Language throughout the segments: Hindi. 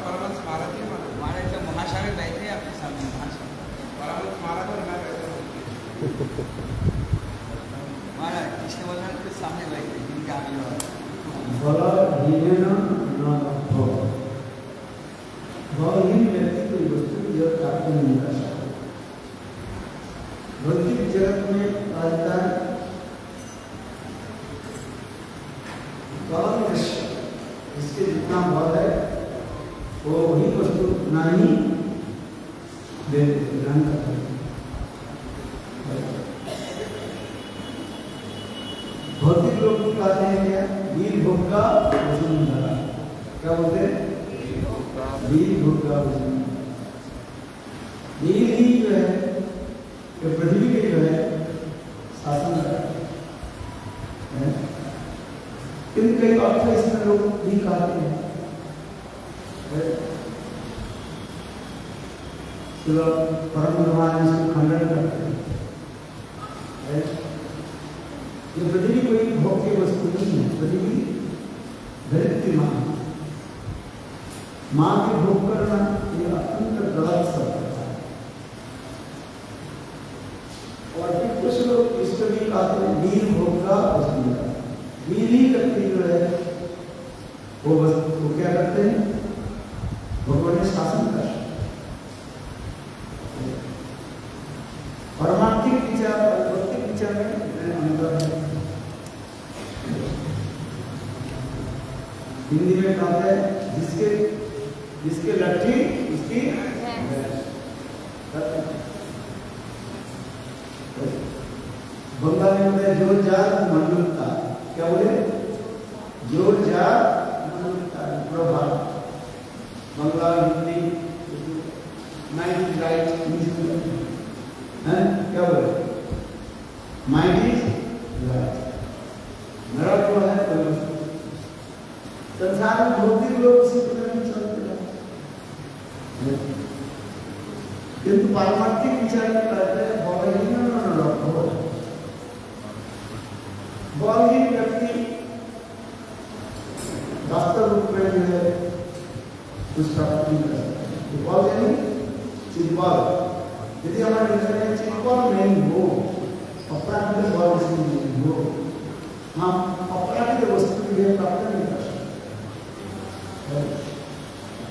परमहंस महाराज जी हमारे जब महाशय बैठे आपके सामने महाशय परमहंस महाराज और मैं बैठे महाराज कृष्णवर्धन के सामने बैठे जिनके आगे बड़ा हीन बलहीन व्यक्ति कोई वस्तु जब प्राप्त नहीं कर सकता। भौतिक जगत में आता है बल इसके जितना बल है वो वही वस्तु उतना ही ग्रहण करता है। भौतिक लोग कहते हैं क्या वीर भोग का वसुंधरा, क्या बोलते हैं वीर भोग का वसुंधरा। वीर ही जो है पृथ्वी के जो है शासन कर किंतु कई अर्थ इसमें लोग भी कहते हैं परम भगवान इसको खंडन करते हैं। ये पृथ्वी कोई भोग की वस्तु नहीं है, पृथ्वी धरित्री माँ के भोग करना ये अत्यंत गलत शब्द है। और फिर कुछ लोग इसको भी कहते हैं वीर भोग का वसुंधरा। वीर ही व्यक्ति जो है वो क्या करते हैं भगवान ने शासन कर परमार्थिक विचार और भौतिक विचार में अंतर है। हिंदी में कहते हैं जिसके लट्ठी उसकी बंगाली में बोले जोर जार मंडलता, क्या बोले जोर जार मंडलता प्रभाव। Bengal Hindi mind is right क्या बोले माइंड इज राइट। मेरा जो है संसार में भौतिक लोग इसी प्रकार नहीं चलते हैं, किंतु पारमार्थिक विचार में कहते हैं बलहीन व्यक्ति वास्तव रूप में जो है कुछ प्राप्त नहीं कर सकता। बल यानी चित्बल, यदि हमारे में चित्बल नहीं हो, अपराधिक बल नहीं हो, हम अपराधिक वस्तु के लिए प्राप्त नहीं कर सकते।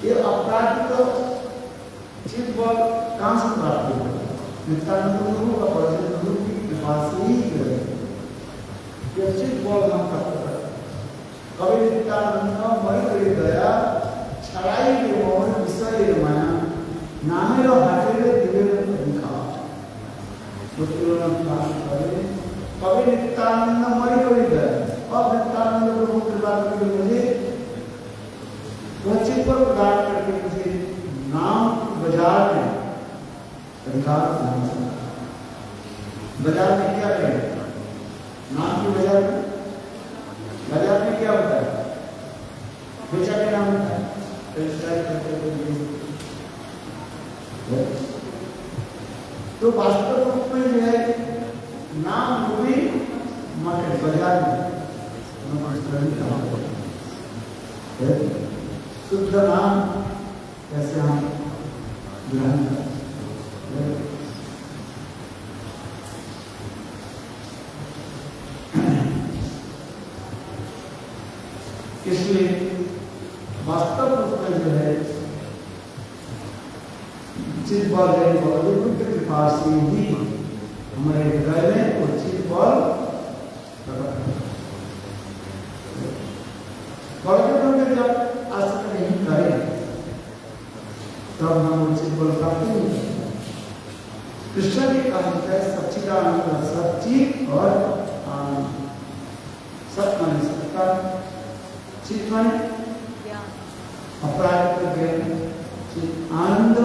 ये अपराधिक चित्बल कहाँ से प्राप्त होगा? नित्यानंद गुरु का परिचय गुरु की कृपा से ही करें। ये चित्बल हम प्राप्त करें। कभी नित्यानंद मई गया छड़ाई के मोहन विषय माया नामे रो हाटेले दिवे दिखा तो कभी नित्यानंद मई गया और नित्यानंद प्रभु कृपा करके मुझे वंचित पर प्रदान करके मुझे नाम बाजार में अधिकार बाजार में क्या करें नाम की बाजार में क्या होता है बेचा के नाम होता है तो वास्तव रूप में जो है नाम मूवी मार्केट बाजार में शुद्ध नाम कैसे हम ग्रहण करें। इसलिए वास्तव रूप में जो है चित्बल की कृपा से ही हमारे हृदय में वो चित्बल में जब आसन नहीं करें तब हम चित्बल प्राप्त नहीं करें। कृष्ण ने कहा है सच्चिदानंद सच्चित और सत्य सत्ता चित्त माने अपराध का ज्ञान आनंद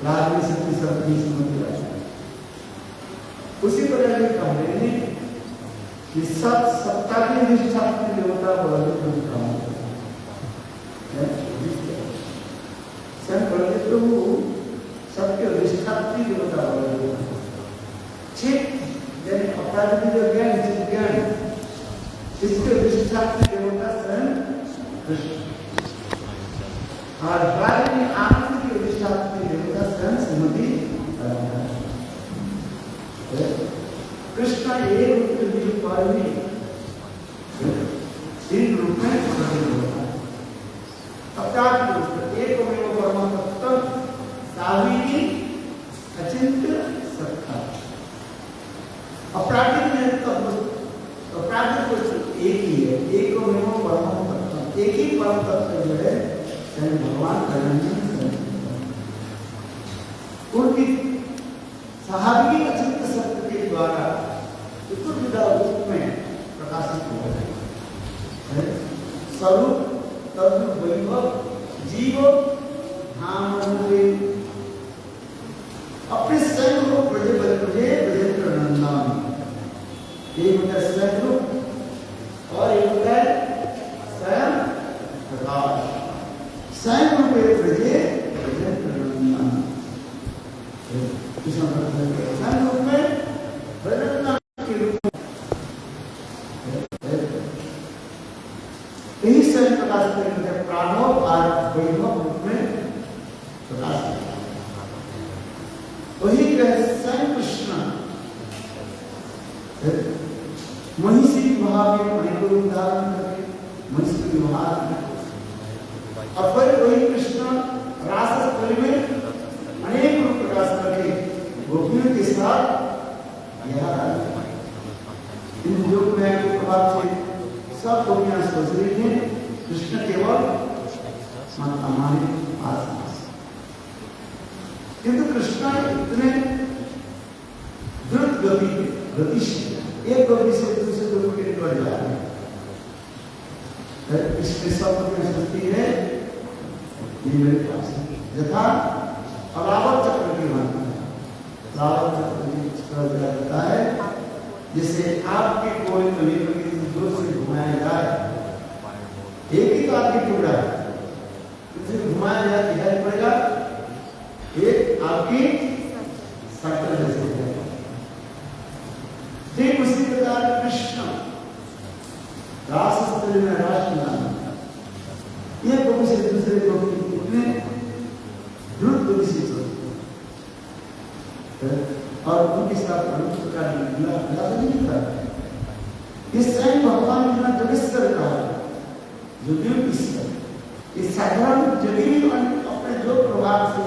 राग में शक्ति शक्ति समझ उसी प्रकार के कहने ने कि सब सत्ता की निष्ठा की देवता बलदेव काम है। प्रभु सबके निष्ठा की देवता बलदेव चित यानी अपराध की जो ज्ञान चित ज्ञान इसके निष्ठा की देवता स्वयं कृष्ण। और बाल में आनंद की अधिष्ठात्री देवता स्वयं श्रीमती कृष्ण एक रूप के लिए पालनी तीन रूप में प्रकट होता है। अप्राप्त रूप एक में परम तत्व साविनी अचिंत्य सत्ता। अपराधिक में तत्व अपराधिक वस्तु एक ही है, एक में परम तत्व, एक ही परम तत्व जो है स्वयं भगवान कल्याण उनकी स्वाभाविक अचिंत्य सत्य के द्वारा चतुर्विधा रूप में प्रकाशित हो गए। स्वरूप तद्रूप वैभव जीव धाम अपने स्वयं को ब्रजेंद्र नंदन, एक होता है स्वयं रूप और एक होता है स्वयं प्रकाश। स्वयं रूप ब्रजेंद्र नंदन, स्वयं रूप में ब्रजेंद्र के रूप यही स्वयं प्रकाश करेंगे प्राणव और वैभव रूप में प्रकाश। वही स्वयं कृष्ण महिषी विवाह में अनेक रूप धारण करके महिषी विवाह और फिर वही कृष्ण रासस्थली में अनेक रूप प्रकाश करके गोपियों के साथ इन योग में के प्रभाव से सब गोपियां सोच रही हैं कृष्ण केवल हमारे पास, किंतु कृष्ण इतने द्रुत गतिशील एक गति से दूसरे गति के बढ़ जा रहे हैं। इसमें सब में सोचती है ये मेरे पास यथा अरावत चक्र की बात है। अरावत चक्र जाता है जैसे आपके कोई कभी जोर से घुमाया जाए, एक ही तो आपकी टुकड़ा है, इसे घुमाया जाए दिखाई पड़ेगा एक आपकी शक्ल जैसे है। ठीक उसी प्रकार कृष्ण रासस्थली में राष्ट्रगान ये गोपी से दूसरे गोपी इतने द्रुत गति से चलते और उनके साथ अनेक प्रकार की विलास नहीं करते। ये स्वयं भगवान इतना जगेश्वर का है जो ईश्वर इस साधारण जगह अपने जो प्रभाव से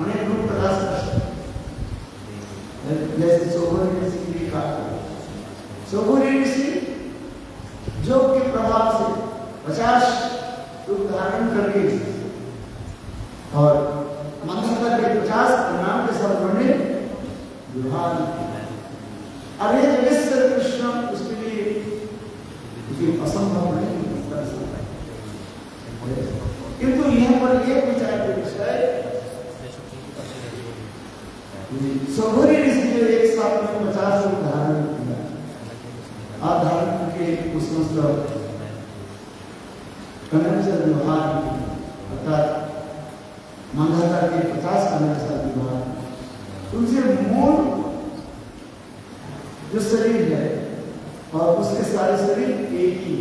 अनेक रूप प्रकाश कर सकते। जैसे सोभरी ऋषि की कहा, सोभरी ऋषि जो के प्रभाव से 50 रूप धारण करके और मंगलता के 50 नाम के साथ बने विवाह। अब ये जगेश्वर कृष्ण उसके लिए असंभव नहीं कर सकता, किंतु यहाँ पर एक विचार के विषय सोभरी ऋषि जो एक साथ में 50 रूप धारण किया और धारण करके उस मतलब कन्या से विवाह अर्थात मंगलता के 50 कन्या के साथ विवाह, उनसे मूल जो शरीर है और उसके सारे शरीर एक ही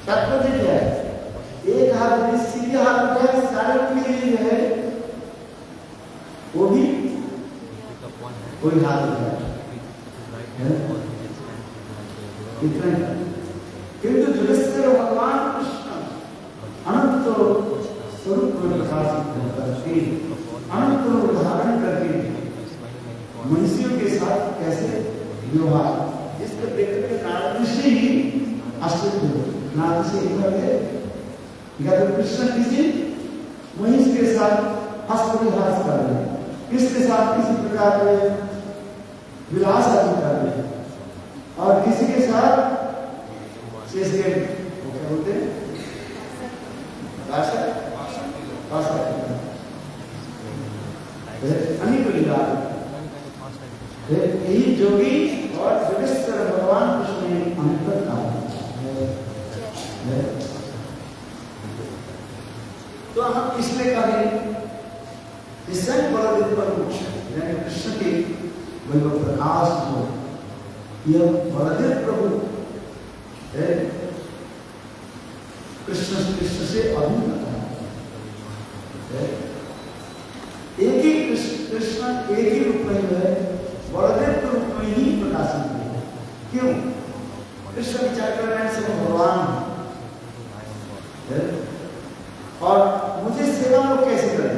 तात्पर्य क्या है? एक हाथ में सीधे हाथ में सारे के लिए जो है वो भी कोई हाथ है इतना, किंतु जगेश्वर भगवान कृष्ण अनंत स्वरूप में प्रकाशित करके अनंत रूप धारण करके मनुष्यों के साथ कैसे व्यवहार, इसको देखकर नारद ऋषि ही आश्चर्य हुए। नारद ऋषि या तो कृष्ण किसी महिष के साथ हस्तविहास कर रहे हैं, किसके साथ किसी प्रकार के विलास आदि कर रहे हैं और किसी के साथ क्या बोलते हैं यही जोगी और जगेश्वर भगवान कृष्ण ने अंतर कहा। तो हम इसलिए कहें स्वयं बलदेव पर कृष्ण के वैभव प्रकाश हो, यह बलदेव प्रभु कृष्ण से अभिन्न है। एक ही कृष्ण एक ही रूप में जो है बलदेव के रूप में ही प्रकाशित हुए। क्यों? कृष्ण विचार कर रहे हैं सब भगवान है और मुझे सेवा लोग कैसे करें,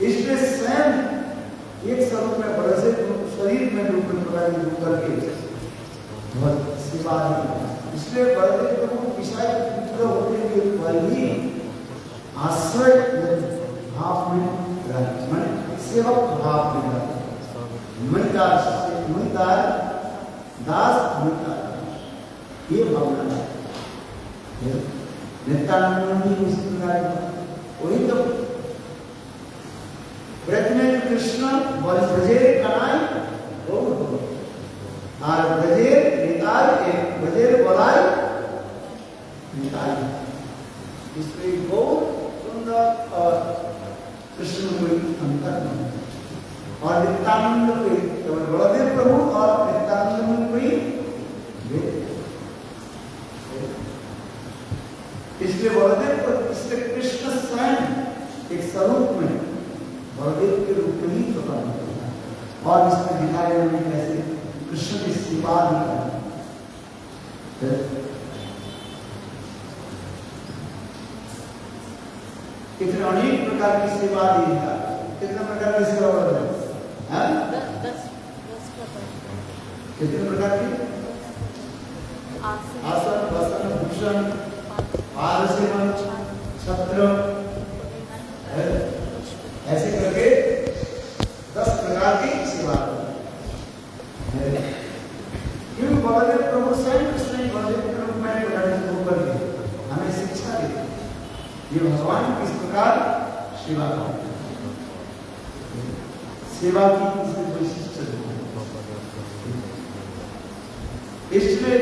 इसलिए स्वयं एक स्वरूप में बलदेव शरीर में रूप में प्रकाशित करके सेवा, इसलिए बलदेव को विषय पुत्र होने के पर भी आश्रय भाव में मन सेवक भाव में मनदास ये भावना है। नित्यानंद भी उसी प्रकार वही तो व्रत में कृष्ण बल ब्रजेर कनाई हो और ब्रजेर निताई के ब्रजेर बलाई निताई, इसलिए बहुत सुंदर और कृष्ण में कोई अंतर नहीं और नित्यानंद कोई केवल बलदेव प्रभु और नित्यानंद में कोई भेद, इसलिए बलदेव को इसलिए कृष्ण स्वयं एक स्वरूप में बलदेव के रूप में ही प्रकट होता है और इसमें दिखाया गया कैसे कृष्ण की सेवा कितने अनेक प्रकार की सेवा दी है, कितने प्रकार की सेवा है, 10 कितने प्रकार की आसन वसन भूषण पाद सेवन छत्र ऐसे करके 10 प्रकार की सेवा है। क्यों? बलदेव प्रभु स्वयं कृष्ण बलदेव के रूप में प्रकट होकर के हमें शिक्षा देते, ये भगवान किस प्रकार सेवा करते हैं, सेवा की वैशिष्ट, इसलिए